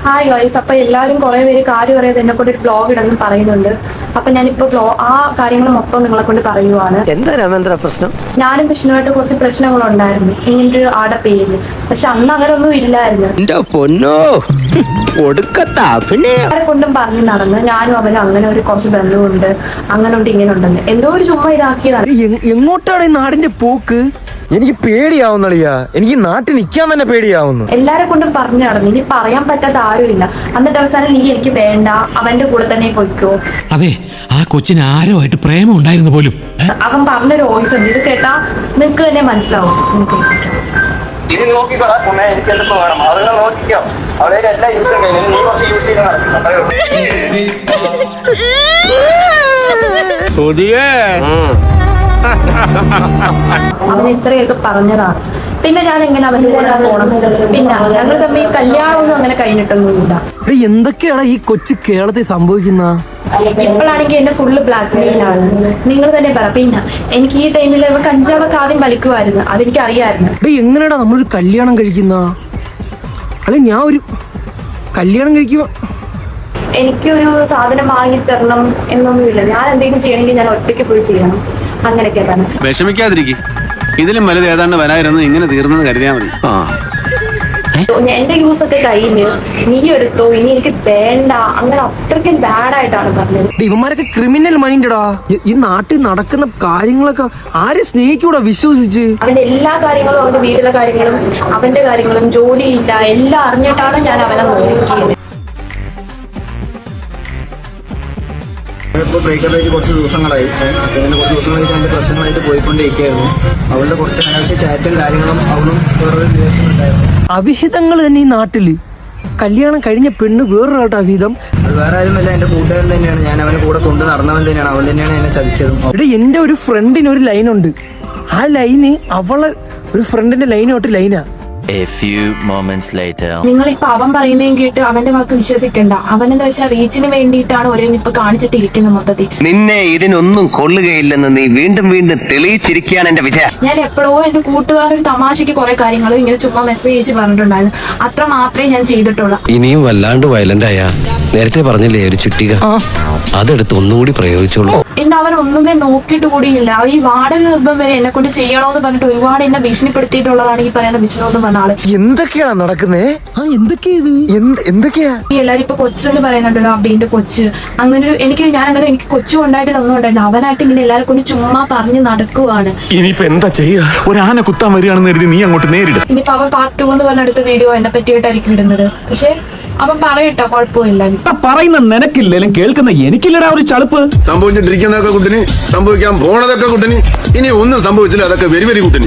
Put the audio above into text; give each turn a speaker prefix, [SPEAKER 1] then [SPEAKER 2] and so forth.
[SPEAKER 1] Hi guys, അപ്പൊ എല്ലാവരും കുറെ പേര് കാര്യം അറിയാതെ എന്നെ കൊണ്ട് ഒരു ബ്ലോഗ് ഇടണം പറയുന്നുണ്ട്. അപ്പൊ ഞാനിപ്പോ ആ കാര്യങ്ങൾ മൊത്തം നിങ്ങളെ കൊണ്ട് പറയുവാണ്.
[SPEAKER 2] എന്താ രാമേന്ദ്ര പ്രശ്നം?
[SPEAKER 1] ഞാനും വിഷ്ണുവായിട്ട് കുറച്ച് പ്രശ്നങ്ങളുണ്ടായിരുന്നു ഇങ്ങനൊരു ആടെ പേരില്. പക്ഷെ അന്ന് അങ്ങനെ ഒന്നും ഇല്ലായിരുന്നു. ആരെ കൊണ്ടും പറഞ്ഞു നടന്ന് ഞാനും അവനും അങ്ങനെ ഒരു കുറച്ച് ബന്ധമുണ്ട്, അങ്ങനെ ഉണ്ട് ഇങ്ങനെ ഉണ്ടെന്ന് എന്തോ ഒരു ചുമ്മാ ഇതാക്കിയതാണ്.
[SPEAKER 2] എങ്ങോട്ടാണ് ഈ നാടിന്റെ പോക്ക്? എനിക്ക് പേടിയാവുന്നളിയാ. എനിക്ക് നാട്ടിൽ നിൽക്കാൻ തന്നെ പേടിയാവുന്നു.
[SPEAKER 1] എല്ലാരെ കൊണ്ടും പറഞ്ഞു നടന്നു. ഇനി പറയാൻ പറ്റാത്ത ആരുമില്ല. എന്നിട്ട് അവസാനം നീ എനിക്ക് വേണ്ട, അവന്റെ കൂടെ തന്നെ പൊയ്ക്കോ.
[SPEAKER 3] അതെ, ആ കൊച്ചിന് ആരുമായിട്ട് പ്രേമം ഉണ്ടായിരുന്നു പോലും.
[SPEAKER 1] അവൻ പറഞ്ഞൊരു വോയിസ് ഉണ്ട്, ഇത് കേട്ടാ നിനക്ക് തന്നെ മനസ്സിലാവും.
[SPEAKER 4] ഇത് നോക്കിക്കോ, എനിക്ക് എന്തൊക്കെ വേണം അവരെ നോക്കിക്കോ. അവിടെ എല്ലാ യൂസും കഴിഞ്ഞു, നീ കുറച്ച് യൂസ് ചെയ്ത്
[SPEAKER 1] അവൻ ഇത്രയൊക്കെ പറഞ്ഞതാണ്. പിന്നെ ഞാൻ എങ്ങനെ അവന്റെ കൂടെ പോണം? പിന്നെ ഞങ്ങൾ തമ്മിൽ കല്യാണമൊന്നും അങ്ങനെ കഴിഞ്ഞിട്ടൊന്നുമില്ല.
[SPEAKER 2] എന്തൊക്കെയാണ് ഈ കൊച്ചു കേരളത്തിൽ സംഭവിക്കുന്ന?
[SPEAKER 1] ഇപ്പോഴാണെങ്കിൽ എന്നെ ഫുള്ള് ബ്ലാക്ക് മെയിൽ ആണ്. നിങ്ങൾ തന്നെ പറ. പിന്നെ എനിക്ക് ഈ ടൈമിൽ കഞ്ചാവൊക്കെ ആദ്യം വലിക്കുമായിരുന്നു, അതെനിക്ക് അറിയാമായിരുന്നു.
[SPEAKER 2] എങ്ങനെയാടാ നമ്മളൊരു കല്യാണം കഴിക്കുന്ന? അല്ലെ ഞാൻ ഒരു കല്യാണം കഴിക്കുക,
[SPEAKER 1] എനിക്കൊരു സാധനം വാങ്ങി തരണം എന്നൊന്നുമില്ല. ഞാൻ എന്തെങ്കിലും ചെയ്യണമെങ്കിൽ ഞാൻ ഒറ്റയ്ക്ക് പോയി ചെയ്യണം, അങ്ങനെയൊക്കെ തന്നെ.
[SPEAKER 5] വിഷമിക്കാതിരിക്കും, ഇതിലും വലുത് ഏതാണ്ട് വരായിരുന്നു. ഇങ്ങനെ തീർന്നെന്ന് കരുതിയാൽ മതി.
[SPEAKER 1] എന്റെ യൂസ് ഒക്കെ കയ്യില് നീ എടുത്തോ, ഇനി എനിക്ക് വേണ്ട, അങ്ങനെ അത്രയ്ക്കും ബാഡായിട്ടാണ് പറഞ്ഞത്.
[SPEAKER 2] ഇവന്മാരൊക്കെ ക്രിമിനൽ മൈൻഡടാ. ഈ നാട്ടിൽ നടക്കുന്ന കാര്യങ്ങളൊക്കെ ആരെ സ്നേഹിക്കൂടാ വിശ്വസിച്ച്.
[SPEAKER 1] അവന്റെ എല്ലാ കാര്യങ്ങളും, അവന്റെ വീട്ടിലെ കാര്യങ്ങളും അവന്റെ കാര്യങ്ങളും ജോലിയില്ല എല്ലാം അറിഞ്ഞിട്ടാണ് ഞാൻ അവനെ നോക്കിയത്.
[SPEAKER 4] ഇപ്പോൾ ബ്രേക്കപ്പ് ആയിട്ട് കുറച്ച് ദിവസങ്ങളായി. അങ്ങനെ കുറച്ച് ദിവസങ്ങളായിട്ട് അതിന്റെ പ്രശ്നങ്ങളായിട്ട് പോയിക്കൊണ്ടിരിക്കുകയായിരുന്നു. അവളുടെ കുറച്ച് അനാവശ്യ ചാറ്റും കാര്യങ്ങളും അവളും വേറൊരു ദിവസം ഉണ്ടായിരുന്നു.
[SPEAKER 2] അവിഹിതങ്ങൾ തന്നെ ഈ നാട്ടില്. കല്യാണം കഴിഞ്ഞ പെണ്ണ് വേറൊരാളുടെ അവിഹിതം.
[SPEAKER 4] അത് വേറെ ആരുമല്ല, എന്റെ കൂട്ടുകാരൻ തന്നെയാണ്. ഞാൻ അവനെ കൂടെ കൊണ്ടു നടന്നവൻ തന്നെയാണ്. അവൻ തന്നെയാണ് എന്നെ ചതിച്ചതും.
[SPEAKER 2] ഇവിടെ എന്റെ ഒരു ഫ്രണ്ടിന് ഒരു ലൈനുണ്ട്. ആ ലൈന് അവളെ ഒരു ഫ്രണ്ടിന്റെ ലൈനോട്ട് ലൈനാ.
[SPEAKER 6] A few moments later.
[SPEAKER 1] നിങ്ങളിപ്പോ അവൻ പറയുന്നതും കേട്ട് അവന്റെ വാക്ക് വിശ്വസിക്കണ്ട. അവനെന്താ വെച്ചാൽ റീച്ചിന് വേണ്ടിയിട്ടാണ് ഓരോന്ന് ഇപ്പൊ കാണിച്ചിട്ടിരിക്കുന്നത് മൊത്തത്തിൽ.
[SPEAKER 7] നിന്നെ ഇതിനൊന്നും കൊള്ളുകയില്ലെന്ന് നീ വീണ്ടും വീണ്ടും തെളിയിച്ചിരിക്കുകയാണ് എന്റെ വിജയ.
[SPEAKER 1] ഞാൻ എപ്പോഴോ എന്റെ കൂട്ടുകാരൊരു തമാശക്ക് കുറെ കാര്യങ്ങൾ ഇങ്ങനെ ചുമ്മാ മെസ്സേജ് പറഞ്ഞിട്ടുണ്ടായിരുന്നു. അത്ര മാത്രമേ ഞാൻ ചെയ്തിട്ടുള്ളൂ.
[SPEAKER 8] ഇനിയും വല്ലാണ്ട് വയലന്റ് ആയ നേരത്തെ പറഞ്ഞില്ലേ ഒരു ചുറ്റിക, അതെടുത്ത് ഒന്നുകൂടി പ്രയോഗിച്ചോളൂ.
[SPEAKER 1] എന്നെ അവൻ ഒന്നുമേ നോക്കിയിട്ട് കൂടിയില്ല. ഈ വാടക ഗർഭം വരെ എന്നെ കൊണ്ട് ചെയ്യണോന്ന് പറഞ്ഞിട്ട് ഒരുപാട് എന്നെ ഭീഷണിപ്പെടുത്തിയിട്ടുള്ളതാണ് ഈ പറയുന്ന വിഷ്ണു എന്ന് പറഞ്ഞ ആള്.
[SPEAKER 2] എന്തൊക്കെയാ നടക്കുന്നേ? എന്തൊക്കെയാ
[SPEAKER 1] എല്ലാരും ഇപ്പൊ കൊച്ചെന്ന് പറയുന്നുണ്ടല്ലോ, അബീന്റെ കൊച്ച്. അങ്ങനെ എനിക്ക് കൊച്ചു ഉണ്ടായിട്ടില്ല, ഒന്നും ഉണ്ടായിട്ടില്ല. അവനായിട്ട് ഇങ്ങനെ എല്ലാവരും കൊണ്ട് ചുമ്മാ പറഞ്ഞ് നടക്കുവാണ്.
[SPEAKER 3] ഇനിയിപ്പോ എന്താ ചെയ്യുക? ഒരു ആന കുത്താൻ വരികയാണെന്ന് കരുതി നീ അങ്ങോട്ട് നേരിടും.
[SPEAKER 1] ഇനിയിപ്പോ അവൻ പാർട്ട് 2 എന്ന് പറഞ്ഞ അടുത്ത വീഡിയോ എന്നെ പറ്റിയിട്ടായിരിക്കും ഇടുന്നത്. പക്ഷെ അവൻ പറയട്ടോ, കുഴപ്പമില്ല.
[SPEAKER 3] പറയുന്ന നിനക്കില്ലേലും കേൾക്കുന്ന എനിക്കില്ലടാ ഒരു ചളുപ്പ്.
[SPEAKER 5] സംഭവിച്ചിട്ടിരിക്കുന്നതൊക്കെ കുട്ടിന്, സംഭവിക്കാൻ പോണതൊക്കെ കുട്ടിന്, ഇനി ഒന്നും സംഭവിച്ചില്ല അതൊക്കെ വെരി വെരി കുട്ടിന്.